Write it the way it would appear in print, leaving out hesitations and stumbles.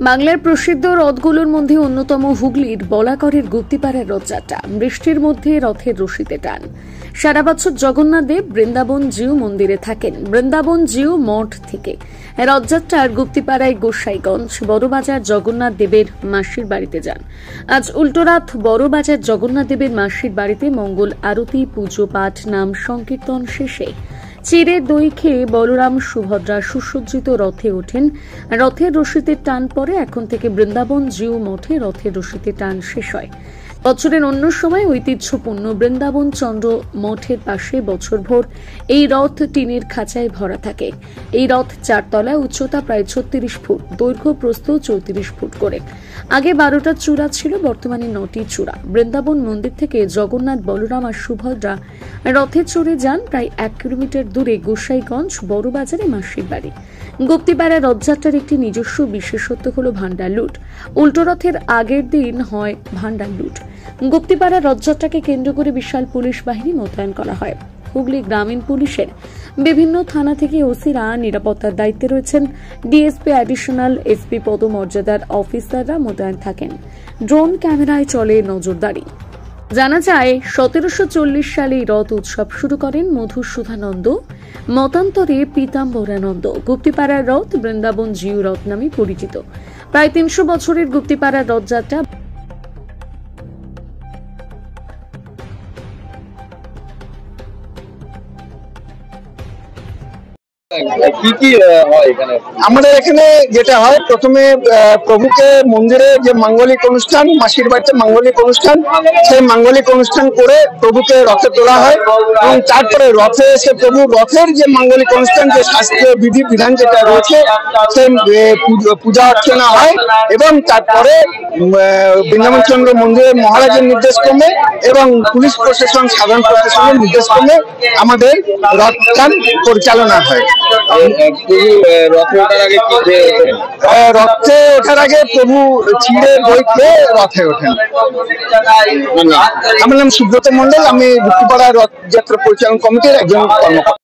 বাংলার প্রসিদ্ধ রথগুলোর মধ্যে অন্যতম হুগলির বলাকরের গুপ্তিপাড়ার রথযাত্রা। বৃষ্টির মধ্যে রথের রশিতে টান। সারা বছর জগন্নাথ দেব বৃন্দাবন জিউ মন্দিরে থাকেন। বৃন্দাবন জিউ মঠ থেকে রথযাত্রার গুপ্তিপাড়ায় গোসাইগঞ্জ বড়বাজার জগন্নাথ দেবের মাসির বাড়িতে যান। আজ উল্টোরাত বড়বাজার জগন্নাথ দেবের মাসির বাড়িতে মঙ্গল আরতি, পুজো পাঠ, নাম সংকীর্তন শেষে চিড়ে দই খেয়ে বলরাম সুভদ্রা সুসজ্জিত রথে ওঠেন। রথের রশিতে টান পড়ে। এখন থেকে বৃন্দাবন জিউ মঠে রথের রশিতে টান শেষ হয়। বছরের অন্য সময় ঐতিহ্যপূর্ণ বৃন্দাবন চন্দ্র মঠের পাশে বছরভর এই রথ টিনের খাঁচায় ভরা থাকে। এই রথ 4 তলা, উচ্চতা প্রায় 36 ফুট, দৈর্ঘ্য প্রস্থ 34 ফুট করে। আগে 12টা চূড়া ছিল, বর্তমানে 9টি চূড়া। বৃন্দাবন মন্দির থেকে জগন্নাথ, বলরাম আর সুভদ্রা রথে চড়ে যান প্রায় 1 কিলোমিটার দূরে গোসাইগঞ্জ বড়বাজারে মাসির বাড়ি। গুপ্তিপাড়া রথযাত্রার একটি নিজস্ব বিশেষত্ব হল ভান্ডার লুট। উল্টো রথের আগের দিন হয় ভান্ডার লুট। গুপ্তিপাড়া রথযাত্রাকে কেন্দ্র করে বিশাল পুলিশ বাহিনী মোতায়েন করা হয়। হুগলি গ্রামীণ পুলিশের বিভিন্ন থানা থেকে ওসিরা নিরাপত্তার দায়িত্বে রয়েছেন। ডিএসপি, অ্যাডিশনাল এসপি পদমর্যাদার অফিসাররা মোতায়েন থাকেন। ড্রোন ক্যামেরায় চলে নজরদারি। জানা যায় 1740 সালে রথ উৎসব শুরু করেন মধুসূদনানন্দ, মতান্তরে পীতাম্বরানন্দ। গুপ্তিপাড়ার রথ বৃন্দাবন জিউ রথ নামে পরিচিত। প্রায় 300 বছরের গুপ্তিপাড়ার রথযাত্রা আমাদের এখানে যেটা হয়, প্রথমে প্রভুকে মন্দিরে যে মাঙ্গলিক অনুষ্ঠান, মাসির বাড়িতে মাঙ্গলিক অনুষ্ঠান, সেই মাঙ্গলিক অনুষ্ঠান করে প্রভুকে রথে তোলা হয় এবং তারপরে রথে এসে প্রভু রথের যে মাঙ্গলিক অনুষ্ঠান, যে শাস্ত্রীয় বিধি বিধান যেটা রয়েছে, সেই পূজা অর্চনা হয় এবং তারপরে বৃন্দাবন চন্দ্র মন্দিরের মহারাজের নির্দেশ ক্রমে এবং পুলিশ প্রশাসন, সাধারণ প্রশাসনের নির্দেশ ক্রমে আমাদের রথযান পরিচালনা হয়। রথে ওঠার আগে প্রভু চিড়ে দই খেয়ে রথে ওঠেন। আমার নাম সুব্রত মন্ডল, আমি গুপ্তিপাড়া রথযাত্রা পরিচালন কমিটির একজন কর্মকর্তা।